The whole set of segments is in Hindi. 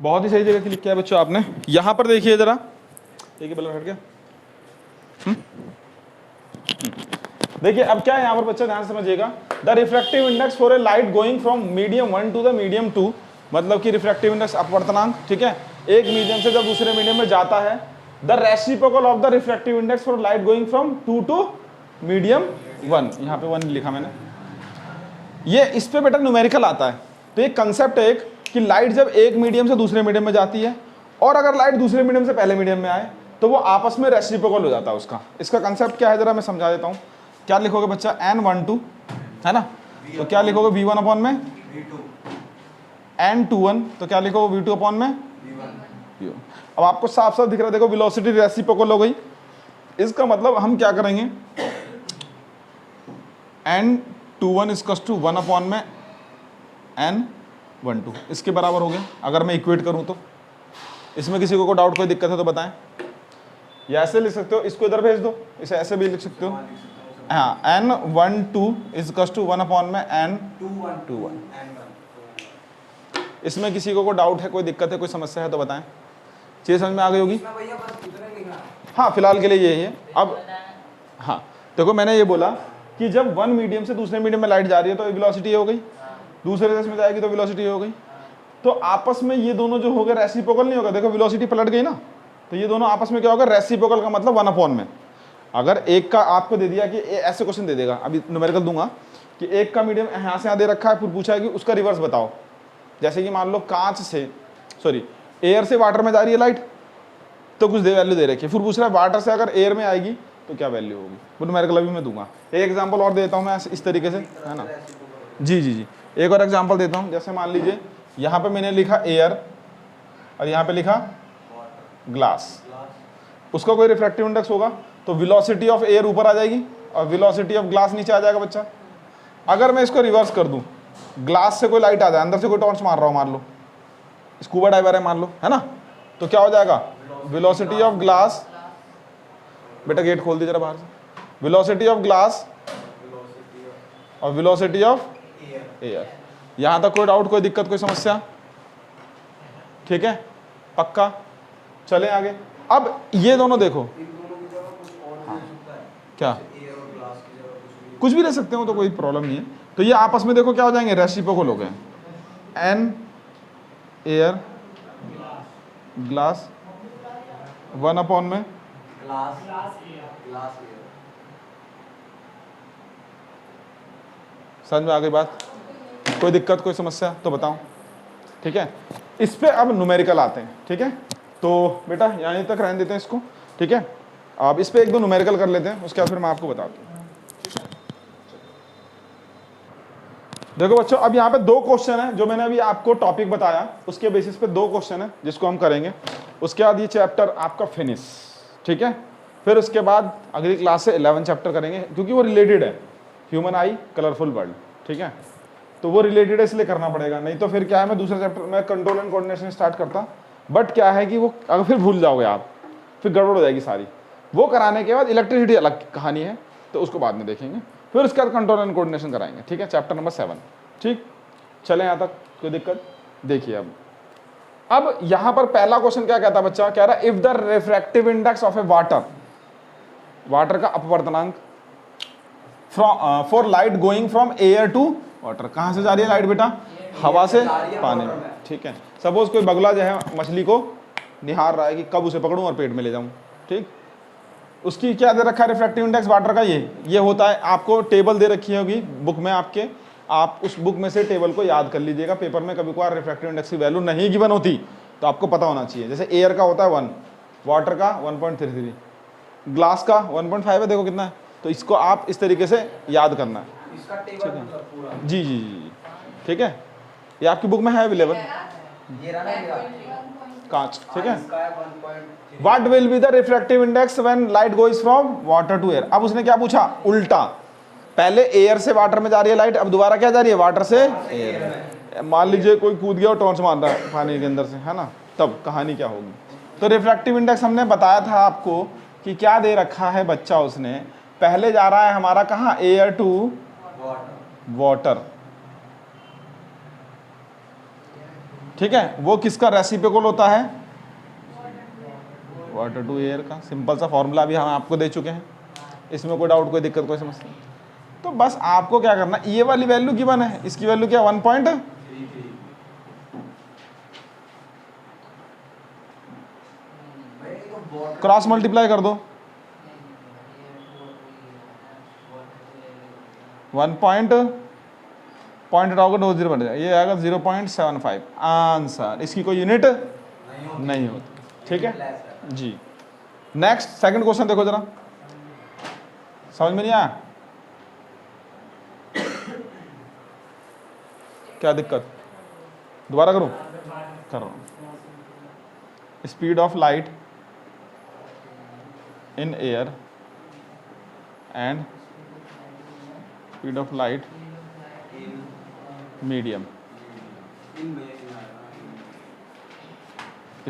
बहुत ही सही जगह क्लिक किया बच्चों आपने। यहाँ पर देखिए जरा, देखिए बल्ब हट गया। देखिए अब क्या है यहाँ पर बच्चा, ध्यान से समझिएगा। The refractive index for a light going from medium 1 to the medium 2, मतलब कि रिफ्रैक्टिव इंडेक्स अपवर्तनांक, ठीक है, एक मीडियम से जब दूसरे मीडियम में जाता है। The reciprocal of the refractive index for light going from 2 to medium 1, यहाँ पे 1 लिखा मैंने। ये इस पे बेटा न्यूमेरिकल आता है। तो एक कंसेप्ट है एक कि लाइट जब एक मीडियम से दूसरे मीडियम में जाती है और अगर लाइट दूसरे मीडियम से पहले मीडियम में आए तो वो आपस में रेसिप्रोकल हो जाता है उसका। इसका कंसेप्ट क्या है जरा मैं समझा देता हूँ। क्या लिखोगे बच्चा, n12 है ना, तो क्या लिखोगे v1 अपॉन में n21, तो क्या लिखोगे v2 अपॉन में v1। अब आपको साफ साफ दिख रहा है, देखो वेलोसिटी रेसिप्रोकल हो गई। इसका मतलब हम क्या करेंगे, n21 इक्वल्स टू 1 अपॉन में n12 इसके बराबर हो गया। अगर मैं इक्वेट करूं तो इसमें किसी को डाउट कोई दिक्कत है तो बताएं। या ऐसे लिख सकते हो, इसको इधर भेज दो, इसे ऐसे भी लिख सकते हो। हाँ, n12 इक्वल्स टू 1 अपॉन में n21। इसमें किसी को डाउट है, कोई दिक्कत है, कोई समस्या है तो बताएं। चीज़ समझ में आ गई होगी। हाँ फिलहाल के लिए यही है। अब हाँ देखो, मैंने ये बोला कि जब वन मीडियम से दूसरे मीडियम में लाइट जा रही है तो वेलोसिटी हो गई, दूसरे देश में जाएगी तो वेलोसिटी हो गई। तो आपस में ये दोनों जो हो गए रेसिप्रोकल नहीं होगा। देखो वेलोसिटी पलट गई ना, तो ये दोनों आपस में क्या होगा, रेसिप्रोकल का मतलब 1 अपॉन में। अगर एक का आपको दे दिया कि ऐसे क्वेश्चन दे देगा, अभी न्यूमेरिकल दूंगा कि एक का मीडियम यहाँ से यहाँ दे रखा है, फिर पूछा है कि उसका रिवर्स बताओ। जैसे कि मान लो कांच से, सॉरी एयर से वाटर में जा रही है लाइट, तो कुछ वैल्यू दे रखी है, फिर पूछ रहा है वाटर से अगर एयर में आएगी तो क्या वैल्यू होगी। वो न्यूमेरिकल अभी मैं दूंगा। एक एग्जांपल और देता हूँ मैं इस तरीके से, है ना। जी जी जी, एक और एग्जांपल देता हूँ। जैसे मान लीजिए यहाँ पे मैंने लिखा एयर और यहाँ पे लिखा ग्लास, उसका कोई रिफ्रैक्टिव इंडेक्स होगा तो वेलोसिटी ऑफ एयर ऊपर आ जाएगी और वेलोसिटी ऑफ ग्लास नीचे आ जाएगा बच्चा। अगर मैं इसको रिवर्स कर दूं, ग्लास से कोई लाइट आ जाए, अंदर से कोई टॉर्च मार रहा हो, मान लो स्कूबा डाइवर है मान लो, है ना, तो क्या हो जाएगा, वेलोसिटी ऑफ ग्लास, बेटा गेट खोल दी जरा बाहर से, वेलोसिटी ऑफ ग्लास और वेलोसिटी ऑफ एयर। यहां तक कोई डाउट, कोई दिक्कत, कोई समस्या, ठीक है, पक्का। चलें आगे। अब ये दोनों देखो, हाँ, क्या कुछ भी ले सकते हो तो कोई प्रॉब्लम नहीं है। तो ये आपस में देखो क्या हो जाएंगे, रेसिप्रोकल हो गए। एन एयर ग्लास 1 अपॉन में समझ में आ गई बात। कोई दिक्कत, कोई समस्या तो बताओ, ठीक है। इस पे अब न्यूमेरिकल आते हैं, ठीक है। तो बेटा यहीं तक रहने देते हैं इसको, ठीक है। अब इस पे एक दो न्यूमेरिकल कर लेते हैं, उसके बाद फिर मैं आपको बताता हूँ। देखो बच्चों, अब यहाँ पे 2 क्वेश्चन है जो मैंने अभी आपको टॉपिक बताया, उसके बेसिस पे 2 क्वेश्चन है जिसको हम करेंगे। उसके बाद ये चैप्टर आपका फिनिश, ठीक है। फिर उसके बाद अगली क्लास से 11 चैप्टर करेंगे, क्योंकि वो रिलेटेड है, ह्यूमन आई कलरफुल वर्ल्ड, ठीक है। तो वो रिलेटेड है इसलिए करना पड़ेगा, नहीं तो फिर क्या है, मैं दूसरा चैप्टर में कंट्रोल एंड कोऑर्डिनेशन स्टार्ट करता, बट क्या है कि वो अगर फिर भूल जाओगे आप, फिर गड़बड़ हो जाएगी सारी। वो कराने के बाद इलेक्ट्रिसिटी अलग कहानी है, तो उसको बाद में देखेंगे। फिर उसके बाद कंट्रोल एंड कोऑर्डिनेशन कराएंगे, ठीक है, चैप्टर नंबर 7, ठीक। चलें यहाँ तक, कोई दिक्कत। देखिए अब यहाँ पर पहला क्वेश्चन क्या कहता है बच्चा, कह रहा है if the refractive index of a water का अपवर्तनांक for light going from air to water, कहाँ से जा रही है लाइट बेटा, हवा से पानी में, ठीक है। सपोज कोई बगुला जो है मछली को निहार रहा है कि कब उसे पकड़ूं और पेट में ले जाऊं, ठीक। उसकी क्या दे रखा है रिफ्रैक्टिव इंडेक्स वाटर का, ये होता है, आपको टेबल दे रखी होगी बुक में आपके, आप उस बुक में से टेबल को याद कर लीजिएगा। पेपर में कभी कभार रिफ्रैक्टिव इंडेक्स की वैल्यू नहीं गिवन होती तो आपको पता होना चाहिए। जैसे एयर का होता है 1, वाटर का 1.33, ग्लास का 1.5 है, देखो कितना है। तो इसको आप इस तरीके से याद करना है, ठीक है। जी जी जी, ठीक है, ये आपकी बुक में है अवेलेबल, कांच, ठीक है। What will be the refractive index when light goes from water to air. अब उसने क्या पूछा, उल्टा, पहले एयर से वाटर में जा रही है लाइट, अब दोबारा क्या जा रही है, वाटर से एयर में। मान लीजिए कोई कूद गया और टॉर्च मार रहा है पानी के अंदर से, है ना, तब कहानी क्या होगी। तो रिफ्रैक्टिव इंडेक्स हमने बताया था आपको कि क्या दे रखा है बच्चा, उसने पहले जा रहा है हमारा कहाँ, एयर टू वाटर, ठीक है, वो किसका रेसिप्रोकल होता है? वाटर टू एयर का। सिंपल सा फॉर्मूला भी हम आपको दे चुके हैं, इसमें कोई डाउट, कोई दिक्कत, कोई समस्या? तो बस आपको क्या करना, ये वाली वैल्यू गिवन है, इसकी वैल्यू क्या 1. क्रॉस मल्टीप्लाई कर दो, 1 पॉइंट हटाओगे 0 बन जाएगा, ये आएगा 0.75 आंसर। इसकी कोई यूनिट नहीं होती, ठीक है जी। नेक्स्ट सेकंड क्वेश्चन देखो जरा, समझ में नहीं आया? क्या दिक्कत? दोबारा करूं? कर रहा हूं। Speed of light in air and speed of light medium.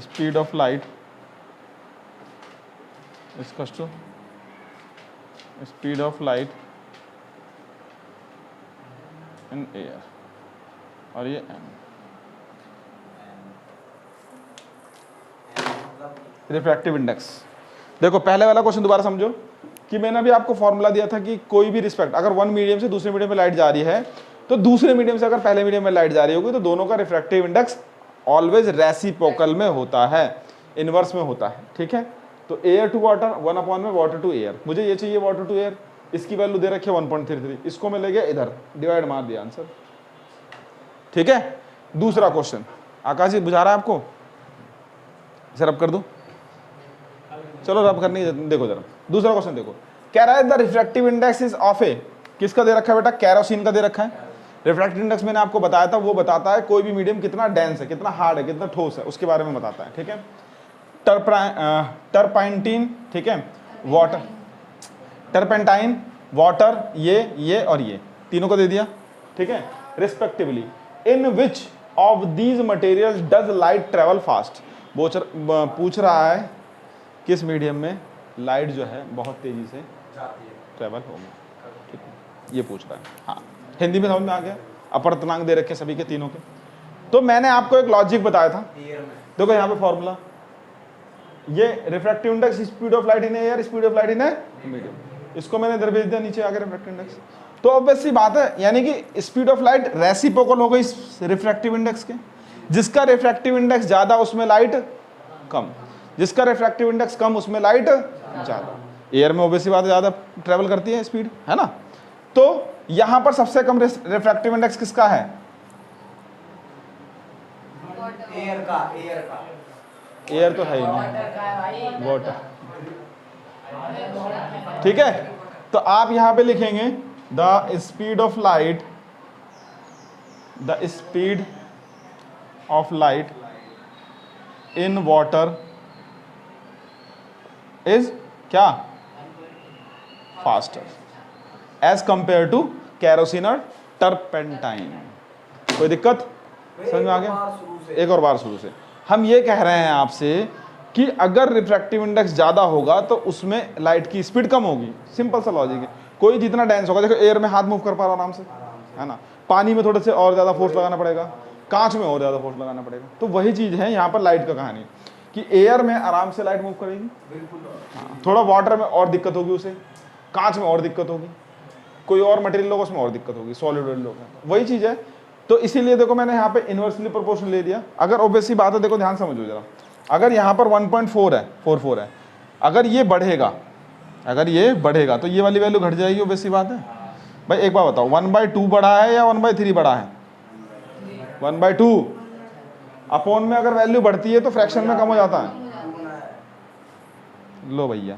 Speed of light equals to speed of light in air, और ये रिफ्रैक्टिव इंडेक्स। देखो पहले वाला क्वेश्चन दोबारा समझो कि मैंने अभी आपको फॉर्मूला दिया था कि कोई भी रिस्पेक्ट, अगर वन मीडियम से दूसरे मीडियम में लाइट जा रही है तो दूसरे मीडियम से अगर पहले मीडियम में लाइट जा रही होगी तो दोनों का रिफ्रैक्टिव इंडेक्स ऑलवेज रेसिप्रोकल में होता है, इनवर्स में होता है, ठीक है। तो एयर टू वाटर 1 में वाटर टू एयर, मुझे ये चाहिए वाटर टू एयर, इसकी वैल्यू दे रखी है 1.33, इसको मैं ले गया इधर, डिवाइड मार दिया आंसर, ठीक है। दूसरा क्वेश्चन आकाश जी बुझा रहा है आपको? इसे रब कर दूं? चलो रब करनी, देखो जरा दूसरा क्वेश्चन देखो, कह रहा है the refractive index is of A, किसका दे रखा है बेटा? कैरोसिन का दे रखा है। रिफ्रैक्टिव इंडेक्स मैंने आपको बताया था, वो बताता है कोई भी मीडियम कितना डेंस है, कितना हार्ड है, कितना ठोस है, उसके बारे में बताता है, ठीक है। टर्पेंटाइन, ठीक है, वाटर, टर्पेंटाइन, वाटर, ये और ये तीनों को दे दिया, ठीक है, respectively. In which of these materials does light travel fast? पूछ रहा है किस मीडियम में लाइट जो है बहुत तेजी से ट्रेवल होगी, ठीक है, ये पूछ रहा है। हाँ, हिंदी में समझ में आ गया? अपवर्तनांक दे रखे सभी के तीनों के। तो मैंने आपको एक लॉजिक बताया था, देखो यहाँ पे फॉर्मूला, ये refractive index speed of light in air, speed of light in medium, इसको मैंने इधर भेज दिया नीचे आगे रिफ्रैक्टिव इंडेक्स। तो ऑब्वियस सी बात है, यानी कि स्पीड ऑफ लाइट रेसिप्रोकल हो गई रिफ्रैक्टिव इंडेक्स के, जिसका रिफ्रैक्टिव इंडेक्स ज्यादा उसमें लाइट कम, जिसका रिफ्रैक्टिव इंडेक्स कम उसमें लाइट ज्यादा। एयर में ऑब्वियस सी बात है ज्यादा ट्रेवल करती है स्पीड, है ना। तो यहां पर सबसे कम रिफ्रैक्टिव इंडेक्स किसका है? एयर का एयर तो है ही नहीं, वाटर, ठीक है। तो आप यहां पे लिखेंगे the speed of light, the speed of light in water is क्या? Faster as compared to kerosene और टर्पेंटाइन। कोई दिक्कत समझ में आ गया? एक और बार शुरू से, हम ये कह रहे हैं आपसे कि अगर रिफ्रैक्टिव इंडेक्स ज्यादा होगा तो उसमें लाइट की स्पीड कम होगी, सिंपल सा लॉजिक है। कोई जितना डेंस होगा, देखो एयर में हाथ मूव कर पा रहा आराम से, है ना, पानी में थोड़े से और ज्यादा फोर्स लगाना पड़ेगा, कांच में और ज्यादा फोर्स लगाना पड़ेगा। तो वही चीज है यहाँ पर लाइट का कहानी, कि एयर में आराम से लाइट मूव करेगी, थोड़ा वाटर में और दिक्कत होगी उसे, कांच में और दिक्कत होगी, कोई और मटेरियल होगा उसमें और दिक्कत होगी, सॉलिड होगा, वही चीज है। तो इसीलिए देखो मैंने यहाँ पे इनवर्सली प्रोपोर्शनल ले दिया। अगर ऑब्वियसली बात है, देखो ध्यान समझो जरा, अगर यहाँ पर 1.4 है, 44 है, अगर ये बढ़ेगा, अगर ये बढ़ेगा तो ये वाली वैल्यू घट जाएगी, ऑब्वियसली बात है। भाई एक बात बताओ, 1/2 बढ़ा है या 1/3 बढ़ा है? 1/2 अपॉन में अगर वैल्यू बढ़ती है तो फ्रैक्शन में कम हो जाता है। लो भैया,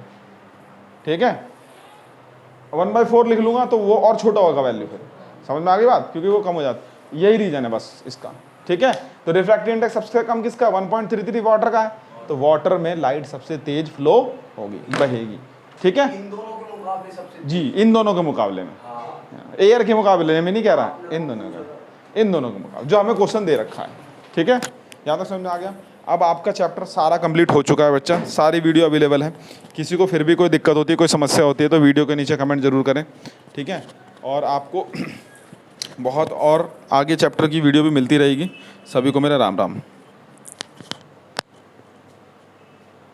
ठीक है, 1/4 लिख लूंगा तो वो और छोटा होगा वैल्यू, फिर समझ में आ गई बात, क्योंकि वो कम हो जाती, यही रीजन है बस इसका, ठीक है। तो रिफ्रैक्टिव इंडेक्स सबसे कम किसका? 1.33 वाटर का है, तो वाटर में लाइट सबसे तेज फ्लो होगी, बहेगी, ठीक है। इन दोनों के मुकाबले सबसे जी, इन दोनों के मुकाबले में, एयर के मुकाबले में नहीं कह रहा, इन दोनों के मुकाबले, जो हमें क्वेश्चन दे रखा है, ठीक है। यहाँ तक समझ में आ गया? अब आपका चैप्टर सारा कंप्लीट हो चुका है बच्चा, सारी वीडियो अवेलेबल है। किसी को फिर भी कोई दिक्कत होती है, कोई समस्या होती है तो वीडियो के नीचे कमेंट जरूर करें, ठीक है। और आपको बहुत और आगे चैप्टर की वीडियो भी मिलती रहेगी। सभी को मेरा राम राम।